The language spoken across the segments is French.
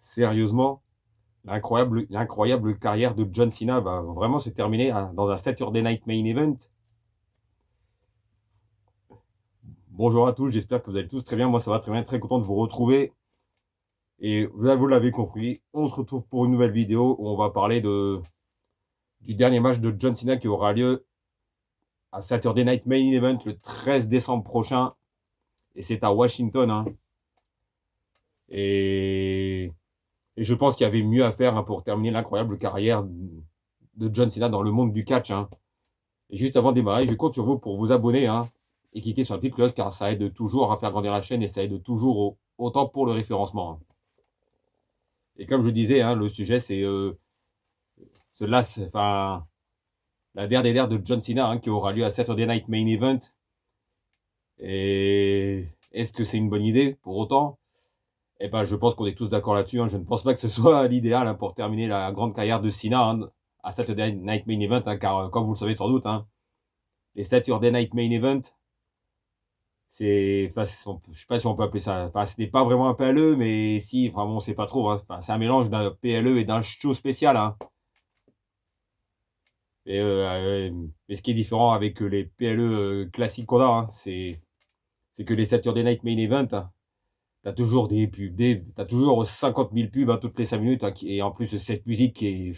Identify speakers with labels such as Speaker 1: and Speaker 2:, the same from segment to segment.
Speaker 1: Sérieusement, l'incroyable carrière de John Cena va vraiment se terminer dans un Saturday Night Main Event. Bonjour à tous, j'espère que vous allez tous très bien. Moi, ça va très bien, très content de vous retrouver. Et vous l'avez compris, on se retrouve pour une nouvelle vidéo où on va parler du dernier match de John Cena qui aura lieu à Saturday Night Main Event le 13 décembre prochain. Et c'est à Washington, hein. Et, et je pense qu'il y avait mieux à faire, hein, pour terminer l'incroyable carrière de John Cena dans le monde du catch, hein. Et juste avant de démarrer, je compte sur vous pour vous abonner, hein, et cliquer sur la petite cloche car ça aide toujours à faire grandir la chaîne et ça aide toujours autant pour le référencement, hein. Et comme je disais, hein, le sujet c'est la dernière de John Cena, hein, qui aura lieu à Saturday Night Main Event. Et est-ce que c'est une bonne idée pour autant? Eh ben, je pense qu'on est tous d'accord là-dessus, hein. Je ne pense pas que ce soit l'idéal, hein, pour terminer la grande carrière de Cena, hein, à Saturday Night Main Event, hein, car comme vous le savez sans doute, hein, les Saturday Night Main Event, c'est, enfin, je sais pas si on peut appeler ça, enfin, ce n'est pas vraiment un PLE, mais si, vraiment, on sait pas trop, hein. Enfin, c'est un mélange d'un PLE et d'un show spécial, hein. Et ce qui est différent avec les PLE classiques qu'on a, hein, c'est que les Saturday Night Main Event, hein, t'as toujours des pubs, t'as toujours 50 000 pubs, hein, toutes les 5 minutes, hein, et en plus cette musique qui est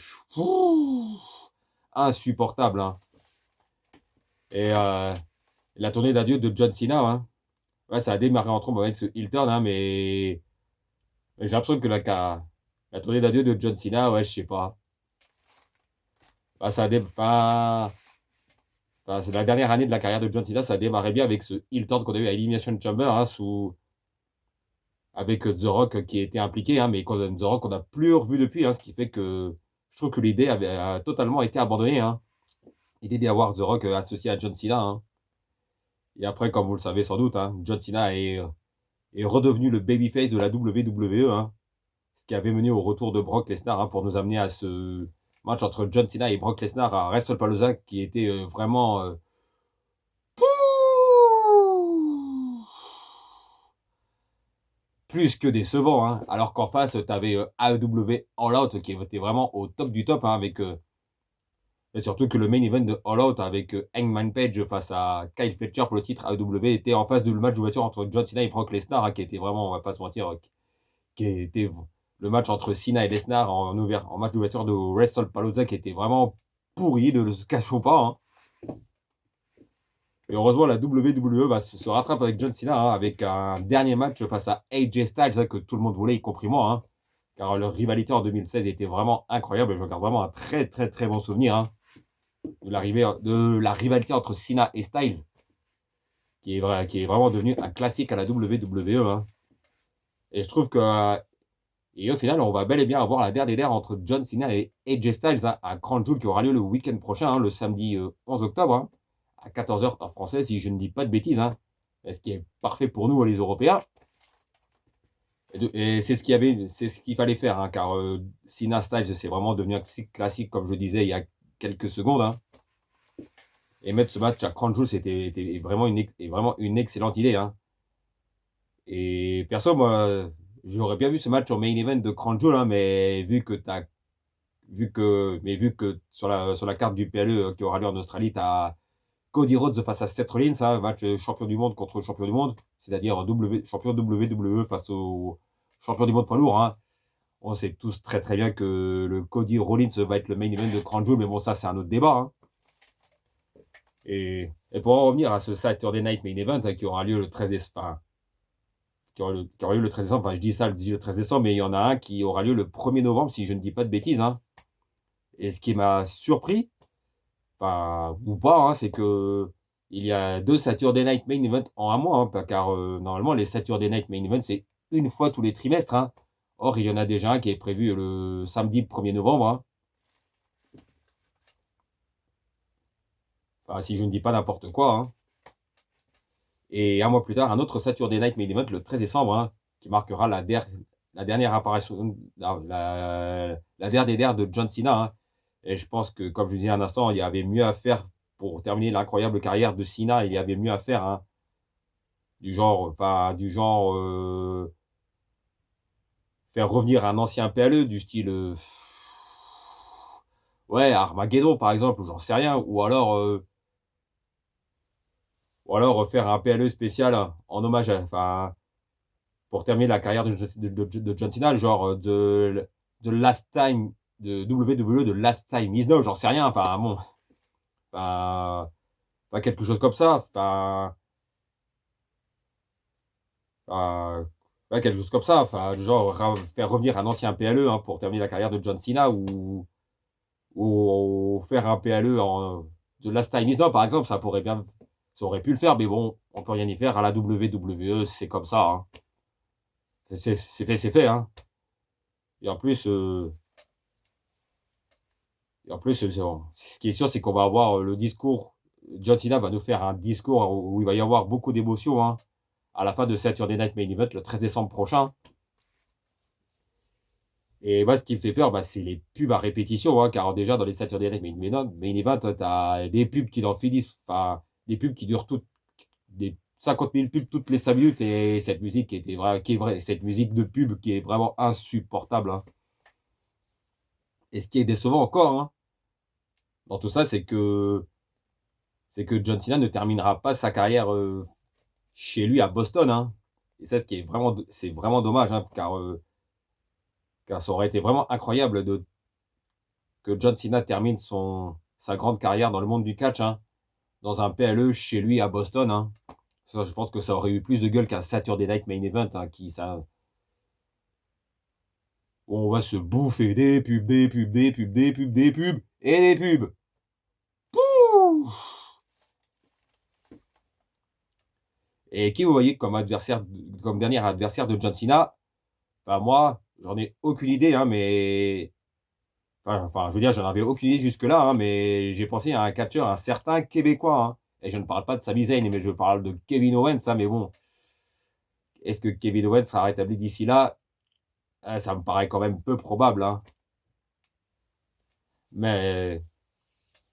Speaker 1: insupportable, hein. Et la tournée d'adieu de John Cena, hein, ouais, ça a démarré en trombe avec ce heel turn, hein, mais j'ai l'impression que la tournée d'adieu de John Cena, ouais, je sais pas. Bah, c'est la dernière année de la carrière de John Cena, ça a démarré bien avec ce heel turn qu'on a eu à Elimination Chamber, hein, avec The Rock qui était impliqué, hein, mais The Rock, on n'a plus revu depuis, hein, ce qui fait que je trouve que l'idée a totalement été abandonnée, hein. L'idée d'avoir The Rock associé à John Cena, hein. Et après, comme vous le savez sans doute, hein, John Cena est redevenu le babyface de la WWE, hein, ce qui avait mené au retour de Brock Lesnar, hein, pour nous amener à ce match entre John Cena et Brock Lesnar à WrestlePalooza, qui était vraiment plus que décevant, hein. Alors qu'en face, tu avais AEW All Out qui était vraiment au top du top, hein, et surtout que le main event de All Out avec Hangman Page face à Kyle Fletcher pour le titre AEW était en face du match d'ouverture entre John Cena et Brock Lesnar, hein, qui était vraiment, on va pas se mentir, qui était le match entre Cena et Lesnar en match d'ouverture de WrestlePalooza, qui était vraiment pourri, ne le cachons pas, hein. Et heureusement, la WWE se rattrape avec John Cena, hein, avec un dernier match face à AJ Styles, hein, que tout le monde voulait, y compris moi, hein, car leur rivalité en 2016 était vraiment incroyable. Je garde vraiment un très très très bon souvenir, hein, de la rivalité entre Cena et Styles, qui est vraiment devenu un classique à la WWE, hein. Et je trouve que et au final, on va bel et bien avoir la dernière entre John Cena et AJ Styles, hein, à Crown Jewel, qui aura lieu le week-end prochain, hein, le samedi 11 octobre, hein, à 14h heure française, si je ne dis pas de bêtises, hein. Ce qui est parfait pour nous, les Européens. Et c'est ce qu'il fallait faire, hein, car Cena Styles, c'est vraiment devenu un classique, comme je disais il y a quelques secondes, hein. Et mettre ce match à Crown Jewel, était vraiment une excellente idée, hein. Et perso, moi, j'aurais bien vu ce match au main event de Crown Jewel, hein, mais vu que sur la carte du PLE qui aura lieu en Australie, tu as Cody Rhodes face à Seth Rollins, hein, match champion du monde contre champion du monde, c'est-à-dire champion WWE face au champion du monde poids lourd, hein. On sait tous très très bien que le Cody Rollins va être le main event de Crown Jewel, mais bon, ça c'est un autre débat, hein. Et pour en revenir à ce Saturday Night Main Event, hein, qui aura lieu le 13 décembre, enfin, qui aura lieu le 13 décembre, enfin je dis ça, je dis le 13 décembre, mais il y en a un qui aura lieu le 1er novembre, si je ne dis pas de bêtises, hein. Et ce qui m'a surpris, enfin, ou pas, hein, c'est que il y a deux Saturday Night Main Event en un mois, hein, car normalement, les Saturday Night Main Event, c'est une fois tous les trimestres, hein. Or, il y en a déjà un qui est prévu le samedi 1er novembre, hein. Enfin, si je ne dis pas n'importe quoi, hein. Et un mois plus tard, un autre Saturday Night Main Event le 13 décembre, hein, qui marquera la dernière apparition, la dernière de John Cena, hein. Et je pense que, comme je vous disais un instant, il y avait mieux à faire pour terminer l'incroyable carrière de Cena. Il y avait mieux à faire, hein, du genre, faire revenir un ancien PLE du style, ouais, Armageddon par exemple, ou j'en sais rien, ou alors faire un PLE spécial en hommage à, enfin, pour terminer la carrière de John Cena, genre The Last Time de WWE, de Last Time Is Now, j'en sais rien, enfin bon, enfin, quelque chose comme ça, enfin, ouais, quelque chose comme ça, enfin, genre faire revenir un ancien PLE hein, pour terminer la carrière de John Cena ou faire un PLE en The Last Time Is Now, par exemple, ça aurait pu le faire, mais bon, on peut rien y faire. À la WWE, c'est comme ça. Hein. C'est fait, c'est fait. Hein. Et en plus, euh, ce qui est sûr, c'est qu'on va avoir le discours. John Cena va nous faire un discours où il va y avoir beaucoup d'émotions hein, à la fin de Saturday Night Main Event le 13 décembre prochain. Et moi, ce qui me fait peur, c'est les pubs à répétition, hein, car déjà, dans les Saturday Night Main Event, tu as des pubs qui n'en finissent, enfin, des pubs qui durent des 50 000 pubs toutes les 5 minutes, et cette musique qui est vraie, cette musique de pub qui est vraiment insupportable. Hein. Et ce qui est décevant encore, hein, dans tout ça, c'est que John Cena ne terminera pas sa carrière chez lui à Boston. Hein. Et ça, c'est vraiment dommage, hein, car ça aurait été vraiment incroyable que John Cena termine sa grande carrière dans le monde du catch, hein, dans un PLE chez lui à Boston. Hein. Ça, je pense que ça aurait eu plus de gueule qu'un Saturday Night Main Event, hein, où on va se bouffer des pubs, des pubs, des pubs, des pubs, des pubs, et des pubs. Pouh. Et qui vous voyez comme dernier adversaire de John Cena? Enfin, moi, j'en ai aucune idée, hein, mais je veux dire, j'en avais aucune idée jusque-là, hein, mais j'ai pensé à un catcheur, un certain Québécois. Hein. Et je ne parle pas de Sami Zayn, mais je parle de Kevin Owens. Hein, mais bon, est-ce que Kevin Owens sera rétabli d'ici là? Ça me paraît quand même peu probable. Hein. Mais,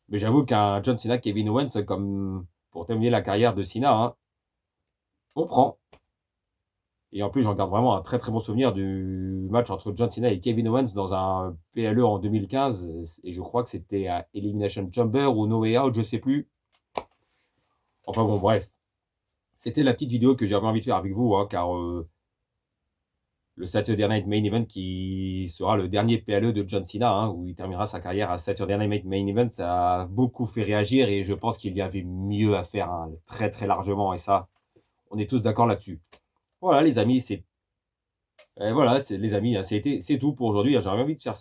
Speaker 1: mais j'avoue qu'un John Cena, Kevin Owens, comme pour terminer la carrière de Cena, hein, on prend. Et en plus, j'en garde vraiment un très très bon souvenir du match entre John Cena et Kevin Owens dans un PLE en 2015. Et je crois que c'était à Elimination Chamber ou No Way Out, je sais plus. Enfin bon, bref. C'était la petite vidéo que j'avais envie de faire avec vous, hein, car le Saturday Night Main Event qui sera le dernier PLE de John Cena, hein, où il terminera sa carrière à Saturday Night Main Event, ça a beaucoup fait réagir et je pense qu'il y avait mieux à faire, hein, très très largement. Et ça, on est tous d'accord là-dessus. Voilà les amis, voilà, les amis, hein, c'est tout pour aujourd'hui. Hein. J'avais envie de faire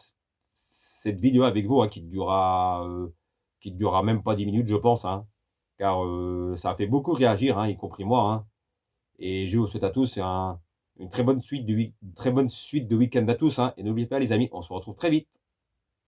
Speaker 1: cette vidéo avec vous hein, qui durera même pas 10 minutes, je pense, hein, car ça a fait beaucoup réagir, hein, y compris moi. Hein. Et je vous souhaite à tous une très bonne suite de week-end à tous. Hein. Et n'oubliez pas, les amis, on se retrouve très vite.